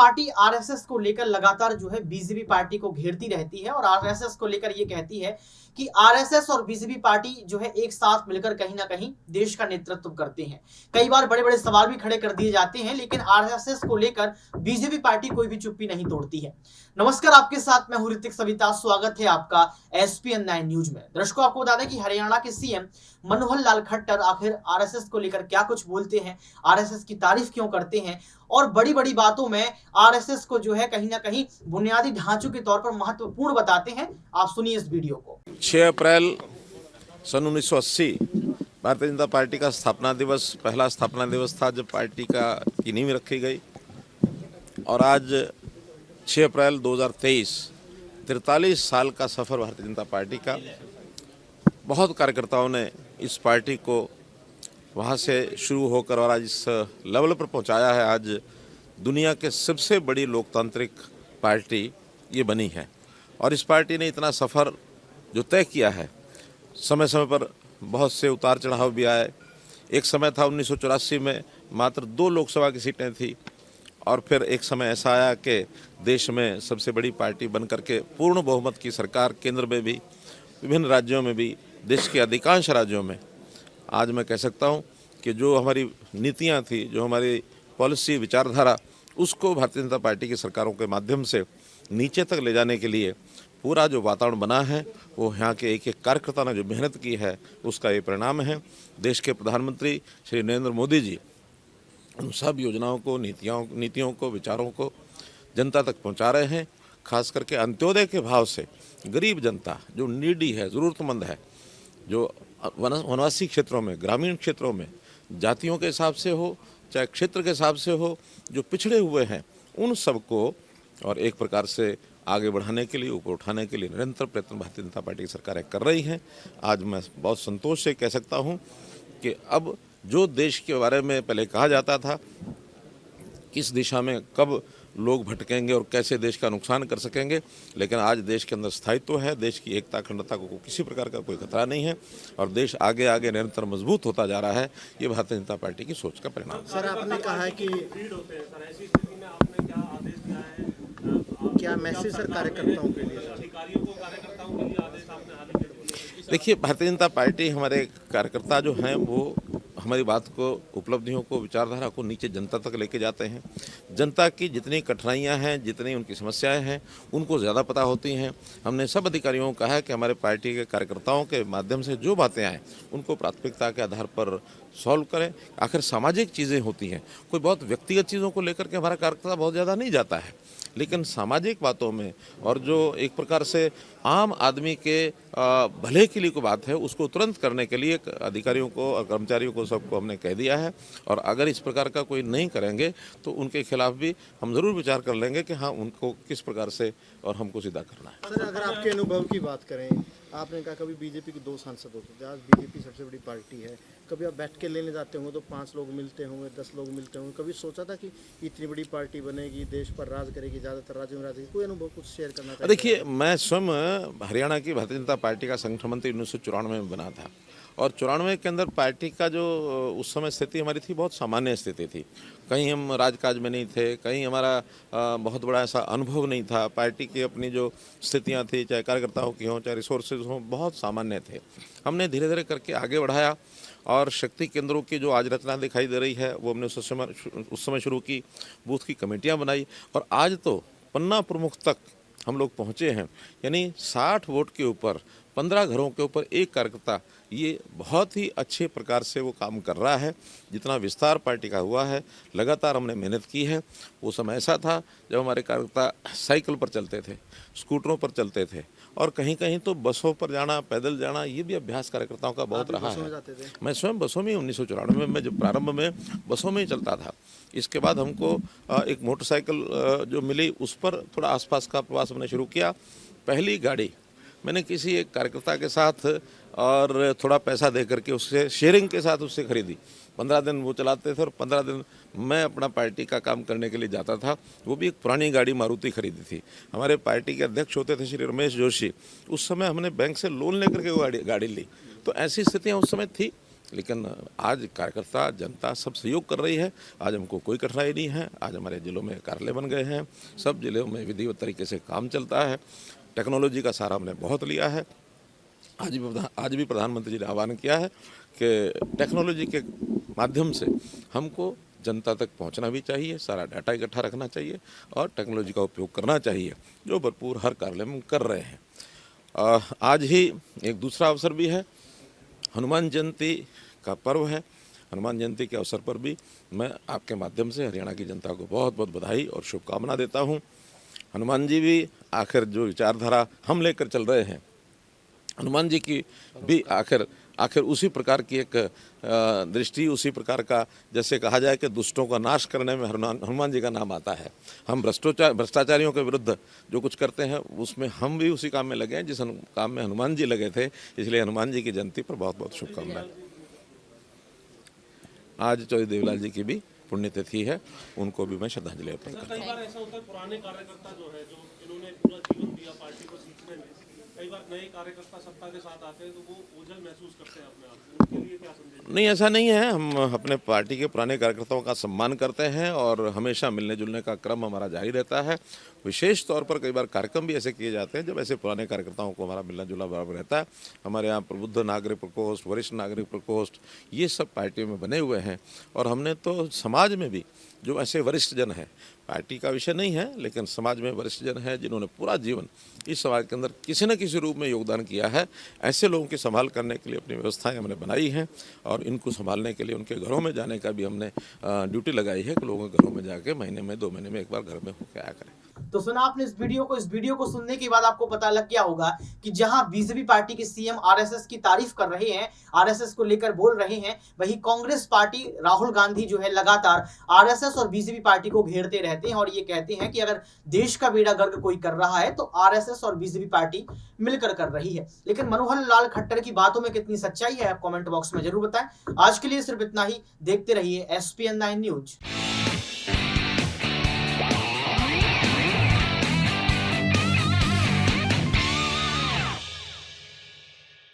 Party RSS को लेकर लगातार जो है बीजेपी पार्टी को घेरती रहती है और आरएसएस को लेकर ये कहती है कि आरएसएस और बीजेपी पार्टी जो है एक साथ मिलकर कहीं ना कहीं देश का नेतृत्व करते हैं। कई बार बड़े बड़े सवाल भी खड़े कर दिए जाते हैं, लेकिन आरएसएस को लेकर बीजेपी पार्टी कोई भी चुप्पी नहीं तोड़ती है। नमस्कार, आपके साथ मैं हूं ऋतिक सविता। स्वागत है आपका एसपीएन 9 न्यूज में। दर्शकों, आपको बता दें कि हरियाणा के सीएम मनोहर लाल खट्टर आखिर आरएसएस को लेकर क्या कुछ बोलते हैं, आरएसएस की तारीफ क्यों करते हैं और बड़ी बड़ी बातों में आरएसएस को जो है कहीं ना कहीं बुनियादी ढांचों के तौर पर महत्वपूर्ण बताते हैं। आप सुनिए इस वीडियो को। 6 अप्रैल सन 1980 भारतीय जनता पार्टी का स्थापना दिवस, पहला स्थापना दिवस था जब पार्टी की नींव रखी गई। और आज 6 अप्रैल 2023 43 साल का सफ़र भारतीय जनता पार्टी का। बहुत कार्यकर्ताओं ने इस पार्टी को वहाँ से शुरू होकर और आज इस लेवल पर पहुँचाया है। आज दुनिया के सबसे बड़ी लोकतांत्रिक पार्टी ये बनी है और इस पार्टी ने इतना सफ़र जो तय किया है, समय समय पर बहुत से उतार चढ़ाव भी आए। एक समय था 1984 में मात्र 2 लोकसभा की सीटें थी और फिर एक समय ऐसा आया कि देश में सबसे बड़ी पार्टी बन करके पूर्ण बहुमत की सरकार केंद्र में भी, विभिन्न राज्यों में भी, देश के अधिकांश राज्यों में। आज मैं कह सकता हूं कि जो हमारी नीतियां थी, जो हमारी पॉलिसी विचारधारा, उसको भारतीय जनता पार्टी की सरकारों के माध्यम से नीचे तक ले जाने के लिए पूरा जो वातावरण बना है, वो यहाँ के एक एक कार्यकर्ता ने जो मेहनत की है उसका ये परिणाम है। देश के प्रधानमंत्री श्री नरेंद्र मोदी जी उन सब योजनाओं को, नीतियों को, विचारों को जनता तक पहुँचा रहे हैं। खास करके अंत्योदय के भाव से गरीब जनता जो नीडी है, ज़रूरतमंद है, जो वनवासी क्षेत्रों में, ग्रामीण क्षेत्रों में, जातियों के हिसाब से हो चाहे क्षेत्र के हिसाब से हो, जो पिछड़े हुए हैं, उन सबको और एक प्रकार से आगे बढ़ाने के लिए, ऊपर उठाने के लिए निरंतर प्रयत्न भारतीय जनता पार्टी की सरकारें कर रही हैं। आज मैं बहुत संतोष से कह सकता हूं कि अब जो देश के बारे में पहले कहा जाता था, किस दिशा में कब लोग भटकेंगे और कैसे देश का नुकसान कर सकेंगे, लेकिन आज देश के अंदर स्थायित्व है, देश की एकता अखंडता को किसी प्रकार का कोई खतरा नहीं है और देश आगे आगे निरंतर मजबूत होता जा रहा है। ये भारतीय जनता पार्टी की सोच का परिणाम है। सर, आपने कहा है कि क्या मैसेज सर कार्यकर्ताओं के लिए? देखिए, भारतीय जनता पार्टी, हमारे कार्यकर्ता जो हैं वो हमारी बात को, उपलब्धियों को, विचारधारा को नीचे जनता तक लेके जाते हैं। जनता की जितनी कठिनाइयां हैं, जितनी उनकी समस्याएं हैं, उनको ज़्यादा पता होती हैं। हमने सब अधिकारियों को कहा है कि हमारे पार्टी के कार्यकर्ताओं के माध्यम से जो बातें आएँ उनको प्राथमिकता के आधार पर सॉल्व करें। आखिर सामाजिक चीज़ें होती हैं, कोई बहुत व्यक्तिगत चीज़ों को लेकर के हमारा कार्यकर्ता बहुत ज़्यादा नहीं जाता है, लेकिन सामाजिक बातों में और जो एक प्रकार से आम आदमी के भले के लिए कोई बात है, उसको तुरंत करने के लिए अधिकारियों को और कर्मचारियों को सबको हमने कह दिया है। और अगर इस प्रकार का कोई नहीं करेंगे तो उनके खिलाफ भी हम ज़रूर विचार कर लेंगे कि हाँ, उनको किस प्रकार से और हमको सीधा करना है। सर, अगर आपके अनुभव की बात करें, आपने कहा कभी बीजेपी के 2 सांसद होते थे, आज बीजेपी सबसे बड़ी पार्टी है। कभी आप बैठ के लेने जाते होंगे तो 5 लोग मिलते होंगे, 10 लोग मिलते होंगे। कभी सोचा था कि इतनी बड़ी पार्टी बनेगी, देश पर राज करेगी, ज़्यादातर राज्यों में राज करेगी? कोई अनुभव कुछ शेयर करना चाहिए? देखिए, मैं स्वयं हरियाणा की भारतीय जनता पार्टी का संगठन मंत्री 1994 में बना था और 94 के अंदर पार्टी का जो उस समय स्थिति हमारी थी, बहुत सामान्य स्थिति थी। कहीं हम राजकाज में नहीं थे, कहीं हमारा बहुत बड़ा ऐसा अनुभव नहीं था। पार्टी की अपनी जो स्थितियां थी, चाहे कार्यकर्ताओं की हों, चाहे रिसोर्सेज हों, बहुत सामान्य थे। हमने धीरे धीरे करके आगे बढ़ाया और शक्ति केंद्रों की जो आज रचना दिखाई दे रही है, वो हमने उस समय शुरू की। बूथ की कमेटियाँ बनाई और आज तो पन्ना प्रमुख तक हम लोग पहुँचे हैं। यानी 60 वोट के ऊपर 15 घरों के ऊपर एक कार्यकर्ता, ये बहुत ही अच्छे प्रकार से वो काम कर रहा है। जितना विस्तार पार्टी का हुआ है, लगातार हमने मेहनत की है। वो समय ऐसा था जब हमारे कार्यकर्ता साइकिल पर चलते थे, स्कूटरों पर चलते थे और कहीं कहीं तो बसों पर जाना, पैदल जाना, ये भी अभ्यास कार्यकर्ताओं का बहुत रहा है। मैं स्वयं बसों में 1994 में जब प्रारंभ में बसों में ही चलता था। इसके बाद हमको एक मोटरसाइकिल जो मिली, उस पर थोड़ा आसपास का प्रवास हमने शुरू किया। पहली गाड़ी मैंने किसी एक कार्यकर्ता के साथ और थोड़ा पैसा दे करके उससे शेयरिंग के साथ उससे खरीदी। 15 दिन वो चलाते थे और 15 दिन मैं अपना पार्टी का काम करने के लिए जाता था। वो भी एक पुरानी गाड़ी मारुति खरीदी थी। हमारे पार्टी के अध्यक्ष होते थे श्री रमेश जोशी। उस समय हमने बैंक से लोन लेकर के वो गाड़ी ली। तो ऐसी स्थितियाँ उस समय थी लेकिन आज कार्यकर्ता जनता सब सहयोग कर रही है। आज हमको कोई कठिनाई नहीं है। आज हमारे ज़िलों में कार्यालय बन गए हैं, सब जिलों में विधिवत तरीके से काम चलता है। टेक्नोलॉजी का सहारा हमने बहुत लिया है। आज भी प्रधानमंत्री जी ने आह्वान किया है कि टेक्नोलॉजी के माध्यम से हमको जनता तक पहुंचना भी चाहिए, सारा डाटा इकट्ठा रखना चाहिए और टेक्नोलॉजी का उपयोग करना चाहिए, जो भरपूर हर कार्यालय में कर रहे हैं। आज ही एक दूसरा अवसर भी है, हनुमान जयंती का पर्व है। हनुमान जयंती के अवसर पर भी मैं आपके माध्यम से हरियाणा की जनता को बहुत बहुत बधाई और शुभकामना देता हूं। हनुमान जी भी आखिर जो विचारधारा हम लेकर चल रहे हैं, हनुमान जी की भी आखिर उसी प्रकार की एक दृष्टि, उसी प्रकार का, जैसे कहा जाए कि दुष्टों का नाश करने में हनुमान जी का नाम आता है। हम भ्रष्टाचारियों के विरुद्ध जो कुछ करते हैं उसमें हम भी उसी काम में लगे हैं जिस काम में हनुमान जी लगे थे। इसलिए हनुमान जी की जयंती पर बहुत बहुत शुभकामनाएं। आज चौधरी देवीलाल जी की भी पुण्यतिथि है, उनको भी मैं श्रद्धांजलि अर्पण करता हूँ। कई बार ऐसा होता है पुराने कार्यकर्ता जो है, जो इन्होंने पूरा जीवन दिया पार्टी को सीखने में, कई बार नए कार्यकर्ता सत्ता के साथ आते हैं तो वो ओझल महसूस करते हैं अपने आप को, उनके लिए क्या संदेश? नहीं, ऐसा नहीं है। हम अपने पार्टी के पुराने कार्यकर्ताओं का सम्मान करते हैं और हमेशा मिलने जुलने का क्रम हमारा जारी रहता है। विशेष तौर पर कई बार कार्यक्रम भी ऐसे किए जाते हैं जब ऐसे पुराने कार्यकर्ताओं को हमारा मिलना जुलना बराबर रहता है। हमारे यहाँ प्रबुद्ध नागरिक प्रकोष्ठ, वरिष्ठ नागरिक प्रकोष्ठ, ये सब पार्टी में बने हुए हैं और हमने तो समाज में भी जो ऐसे वरिष्ठ जन हैं, पार्टी का विषय नहीं है लेकिन समाज में वरिष्ठ जन हैं जिन्होंने पूरा जीवन इस समाज के अंदर किसी न किसी रूप में योगदान किया है, ऐसे लोगों की संभाल करने के लिए अपनी व्यवस्थाएं हमने बनाई हैं और इनको संभालने के लिए उनके घरों में जाने का भी हमने ड्यूटी लगाई है कि लोगों के घरों में जाके महीने में 2 महीने में एक बार घर में होकर आया करें। तो सुना आपने इस वीडियो को सुनने के बाद आपको पता लग गया होगा कि जहां बीजेपी पार्टी के सीएम आरएसएस की तारीफ कर रहे हैं, आरएसएस को लेकर बोल रहे हैं, वहीं कांग्रेस पार्टी राहुल गांधी जो है लगातार आरएसएस और बीजेपी पार्टी को घेरते रहते हैं और ये कहते हैं कि अगर देश का बेड़ा गर्क कोई कर रहा है तो आरएसएस और बीजेपी पार्टी मिलकर कर रही है। लेकिन मनोहर लाल खट्टर की बातों में कितनी सच्चाई है आप कमेंट बॉक्स में जरूर बताएं। आज के लिए सिर्फ इतना ही। देखते रहिए SPN9 न्यूज।